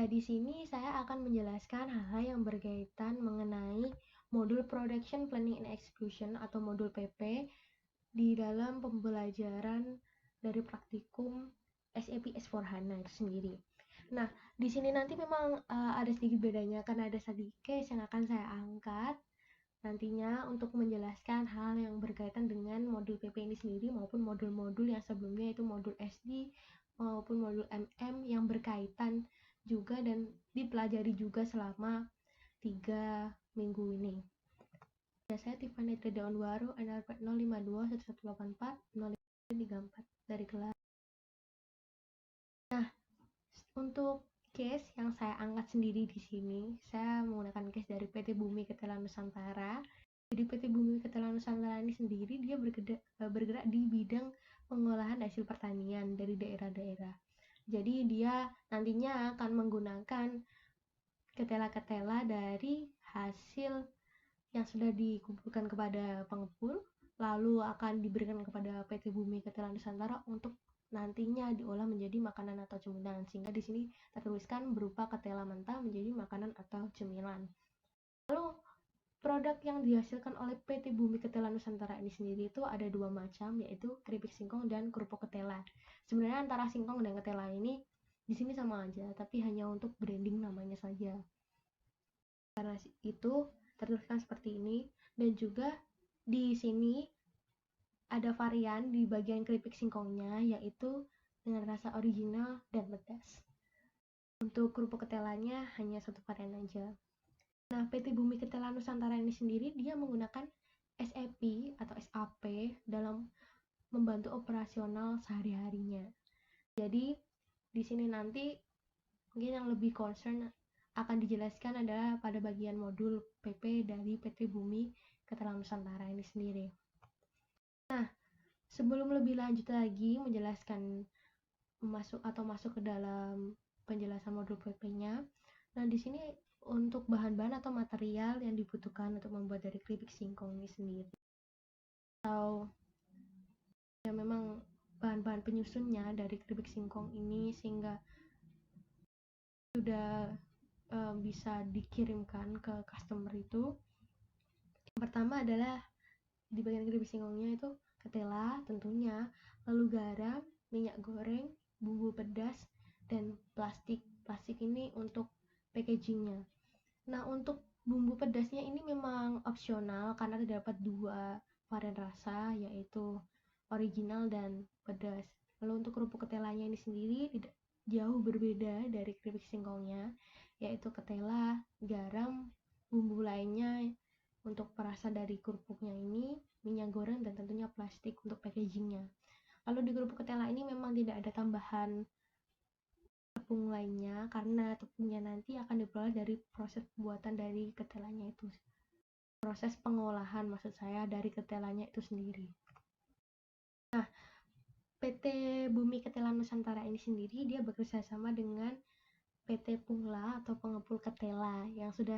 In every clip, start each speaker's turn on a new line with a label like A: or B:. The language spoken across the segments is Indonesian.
A: di sini saya akan menjelaskan hal-hal yang berkaitan mengenai modul Production Planning and Execution atau modul PP di dalam pembelajaran dari praktikum SAP S/4HANA itu sendiri. Nah, di sini nanti memang ada sedikit bedanya karena ada study case yang akan saya angkat nantinya untuk menjelaskan hal yang berkaitan dengan modul PP ini sendiri maupun modul-modul yang sebelumnya itu modul SD maupun modul MM yang berkaitan juga dan dipelajari juga selama 3 minggu ini. Saya Tiffany Tridaunwaru, NRP 05211840534 dari kelas. Nah, untuk case yang saya angkat sendiri di sini, saya menggunakan case dari PT Bumi Ketela Nusantara. Jadi PT Bumi Ketela Nusantara ini sendiri dia bergerak di bidang pengolahan hasil pertanian dari daerah-daerah. Jadi dia nantinya akan menggunakan ketela-ketela dari hasil yang sudah dikumpulkan kepada pengepul, lalu akan diberikan kepada PT Bumi Ketela Nusantara untuk nantinya diolah menjadi makanan atau cemilan, sehingga di sini tertuliskan berupa ketela mentah menjadi makanan atau cemilan. Lalu produk yang dihasilkan oleh PT Bumi Ketela Nusantara ini sendiri itu ada dua macam, yaitu keripik singkong dan kerupuk ketela. Sebenarnya antara singkong dan ketela ini di sini sama aja, tapi hanya untuk branding namanya saja. Karena itu tertuliskan seperti ini, dan juga di sini ada varian di bagian keripik singkongnya, yaitu dengan rasa original dan pedas. Untuk kerupuk ketelanya hanya satu varian aja. Nah, PT Bumi Ketela Nusantara ini sendiri dia menggunakan SAP atau SAP dalam membantu operasional sehari-harinya. Jadi di sini nanti mungkin yang lebih concern akan dijelaskan adalah pada bagian modul PP dari PT Bumi Ketela Nusantara ini sendiri. Nah, sebelum lebih lanjut lagi menjelaskan masuk ke dalam penjelasan modul PP-nya, nah di sini untuk bahan-bahan atau material yang dibutuhkan untuk membuat dari keripik singkong ini sendiri, atau ya memang bahan-bahan penyusunnya dari keripik singkong ini sehingga sudah bisa dikirimkan ke customer itu. Yang pertama adalah di bagian keripik singkongnya itu ketela tentunya, lalu garam, minyak goreng, bumbu pedas, dan plastik. Plastik ini untuk packagingnya. Nah, untuk bumbu pedasnya ini memang opsional karena terdapat dua varian rasa, yaitu original dan pedas. Lalu untuk kerupuk ketelanya ini sendiri tidak jauh berbeda dari keripik singkongnya, yaitu ketela, garam, bumbu lainnya untuk perasa dari kerupuknya ini, minyak goreng, dan tentunya plastik untuk packagingnya. Lalu di kerupuk ketela ini memang tidak ada tambahan tepung lainnya karena tepungnya nanti akan diperoleh dari proses pembuatan dari ketelanya itu, proses pengolahan maksud saya dari ketelanya itu sendiri. Nah, PT Bumi Ketela Nusantara ini sendiri dia bekerja sama dengan PT Pungla atau pengepul ketela yang sudah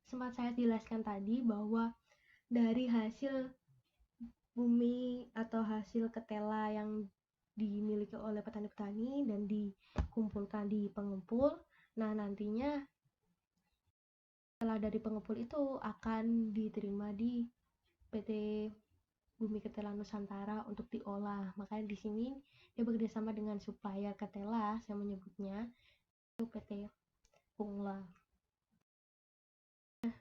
A: sempat saya jelaskan tadi bahwa dari hasil bumi atau hasil ketela yang dimiliki oleh petani-petani dan dikumpulkan di pengepul, nah nantinya setelah dari pengepul itu akan diterima di PT Bumi Ketela Nusantara untuk diolah. Makanya di sini dia bekerjasama dengan supplier ketela, saya menyebutnya itu PT Pungla. Nah,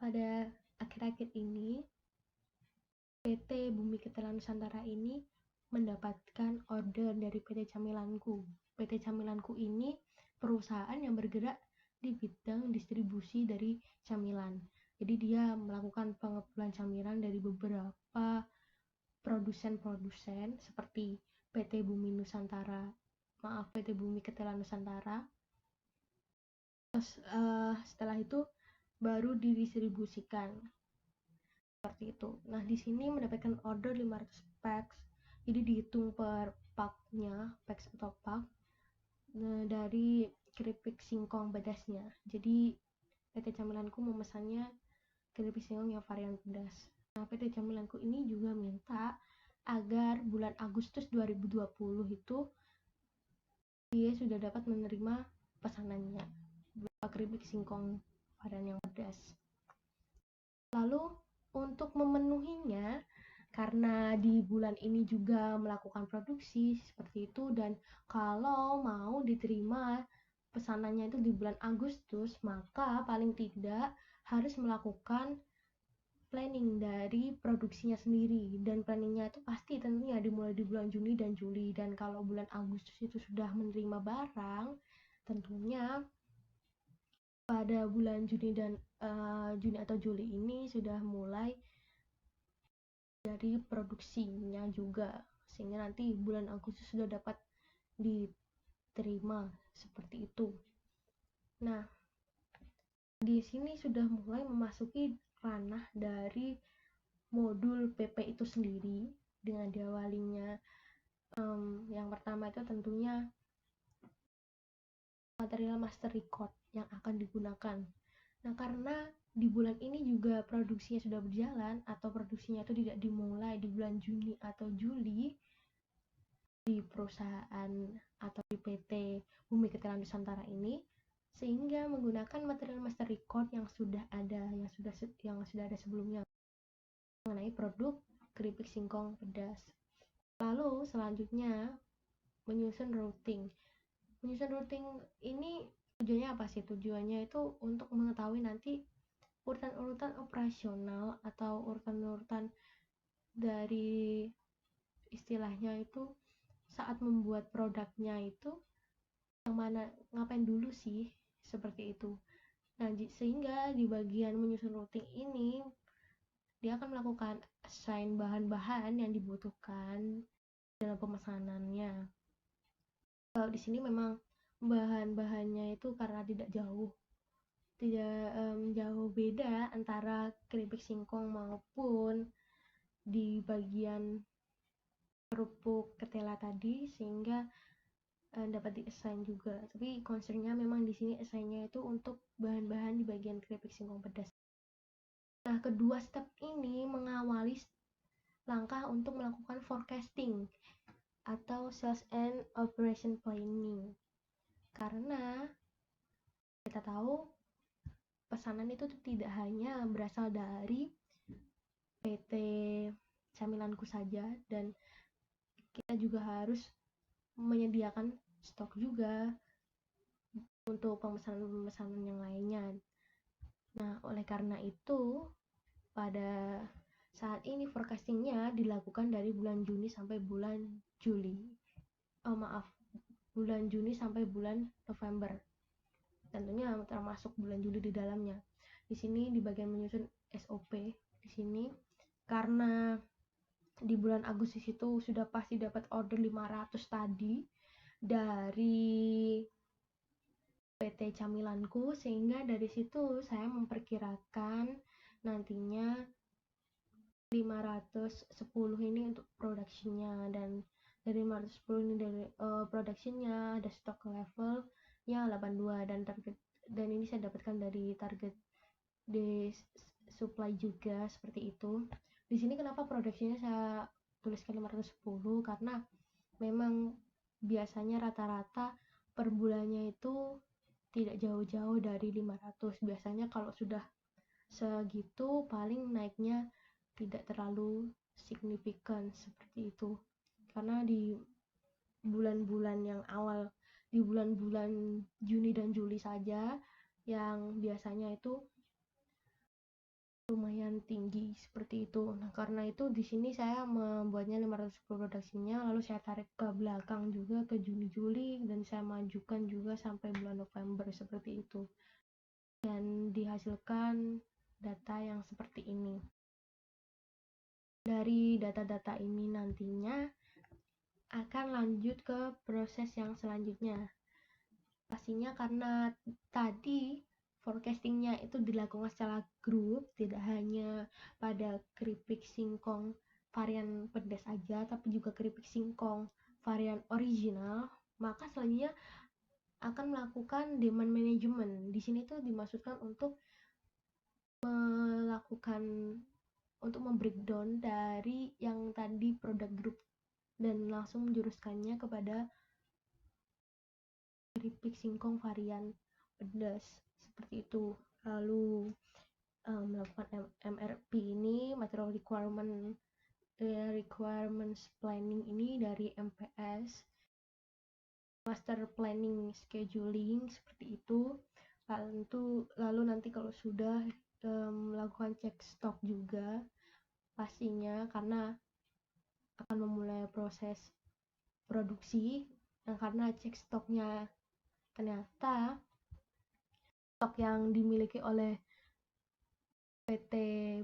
A: pada akhir-akhir ini PT Bumi Ketela Nusantara ini mendapatkan order dari PT Camilanku. PT Camilanku ini perusahaan yang bergerak di bidang distribusi dari camilan. Jadi dia melakukan pengepulan camilan dari beberapa produsen-produsen seperti PT Bumi Ketela Nusantara. Terus, setelah itu baru didistribusikan seperti itu. Nah, di sini mendapatkan order 500 packs. Jadi dihitung per packnya, packs atau pack dari keripik singkong pedasnya. Jadi PT Camilanku memesannya keripik singkong yang varian pedas. Nah, PT Camilanku ini juga minta agar bulan Agustus 2020 itu dia sudah dapat menerima pesanannya, keripik singkong varian yang pedas. Lalu untuk memenuhinya, karena di bulan ini juga melakukan produksi seperti itu, dan kalau mau diterima pesanannya itu di bulan Agustus, maka paling tidak harus melakukan planning dari produksinya sendiri, dan planningnya itu pasti tentunya dimulai di bulan Juni dan Juli. Dan kalau bulan Agustus itu sudah menerima barang, tentunya pada bulan Juni dan Juni atau Juli ini sudah mulai dari produksinya juga, sehingga nanti bulan Agustus sudah dapat diterima seperti itu. Nah, di sini sudah mulai memasuki ranah dari modul PP itu sendiri, dengan diawalinya yang pertama itu tentunya material master record yang akan digunakan. Nah, karena di bulan ini juga produksinya sudah berjalan, atau produksinya itu tidak dimulai di bulan Juni atau Juli di perusahaan atau di PT Bumi Ketelan Nusantara ini, sehingga menggunakan material master record yang sudah ada, yang sudah ada sebelumnya mengenai produk keripik singkong pedas. Lalu selanjutnya menyusun routing. Menyusun routing ini tujuannya apa sih? Tujuannya itu untuk mengetahui nanti urutan-urutan operasional atau urutan-urutan dari istilahnya itu saat membuat produknya itu yang mana, ngapain dulu sih, seperti itu. Nah, sehingga di bagian menyusun routing ini dia akan melakukan assign bahan-bahan yang dibutuhkan dalam pemesanannya. Kalau di sini memang bahan-bahannya itu karena tidak jauh beda antara keripik singkong maupun di bagian kerupuk ketela tadi, sehingga dapat di-assign juga. Tapi concernnya memang di sini assign-nya itu untuk bahan-bahan di bagian keripik singkong pedas. Nah, kedua step ini mengawali langkah untuk melakukan forecasting atau sales and operation planning. Karena kita tahu pesanan itu tidak hanya berasal dari PT Camilanku saja, dan kita juga harus menyediakan stok juga untuk pemesanan-pemesanan yang lainnya. Nah, oleh karena itu pada saat ini forecastingnya dilakukan dari bulan Juni sampai bulan Juli. Bulan Juni sampai bulan November. Tentunya termasuk bulan Juli di dalamnya. Di sini di bagian menyusun SOP di sini, karena di bulan Agustus itu sudah pasti dapat order 500 tadi dari PT Camilanku, sehingga dari situ saya memperkirakan nantinya 510 ini untuk produksinya, dan dari 510 ini dari productionnya ada stock levelnya 82, dan ini saya dapatkan dari target di supply juga seperti itu. Di sini kenapa produksinya saya tuliskan 510, karena memang biasanya rata-rata per bulannya itu tidak jauh-jauh dari 500. Biasanya kalau sudah segitu paling naiknya tidak terlalu signifikan seperti itu, karena di bulan-bulan yang awal, di bulan-bulan Juni dan Juli saja yang biasanya itu lumayan tinggi seperti itu. Nah, karena itu di sini saya membuatnya 510 produksinya, lalu saya tarik ke belakang juga ke Juni Juli, dan saya majukan juga sampai bulan November seperti itu, dan dihasilkan data yang seperti ini. Dari data-data ini nantinya akan lanjut ke proses yang selanjutnya. Pastinya karena tadi forecastingnya itu dilakukan secara grup, tidak hanya pada keripik singkong varian pedas aja, tapi juga keripik singkong varian original, maka selanjutnya akan melakukan demand management. Di sini tuh dimaksudkan untuk membreakdown dari yang tadi produk grup dan langsung menjuruskannya kepada keripik topik singkong varian pedas seperti itu. Lalu melakukan MRP ini, material requirements planning ini dari MPS, master planning scheduling seperti itu. Lalu nanti kalau sudah melakukan cek stok juga pastinya, karena akan memulai proses produksi. Nah, karena cek stoknya ternyata stok yang dimiliki oleh PT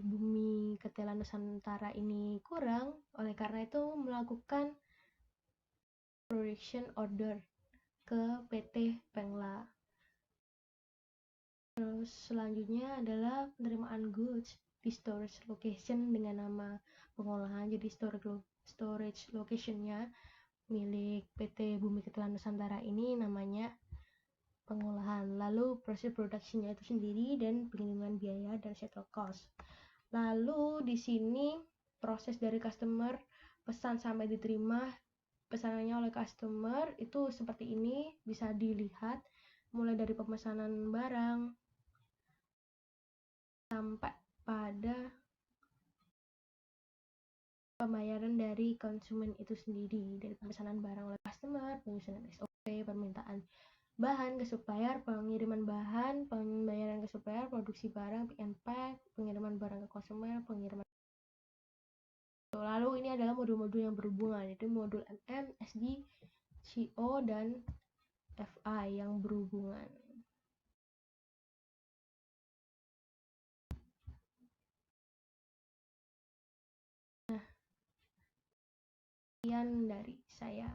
A: Bumi Ketela Nusantara ini kurang, oleh karena itu melakukan production order ke PT Pengla. Terus selanjutnya adalah penerimaan goods di storage location dengan nama pengolahan. Jadi storage locationnya milik PT Bumi Ketela Nusantara ini namanya pengolahan. Lalu proses produksinya itu sendiri dan pengiriman biaya dan settle cost. Lalu di sini proses dari customer pesan sampai diterima pesanannya oleh customer itu seperti ini, bisa dilihat mulai dari pemesanan barang sampai pada pembayaran dari konsumen itu sendiri, dari pemesanan barang oleh customer, penyusunan SOP, permintaan bahan ke supplier, pengiriman bahan, pembayaran ke supplier, produksi barang, pick and pack, pengiriman barang ke konsumen, pengiriman. Lalu ini adalah modul-modul yang berhubungan, yaitu modul MM, SD, CO, dan FI yang berhubungan. Nah, sekian dari saya.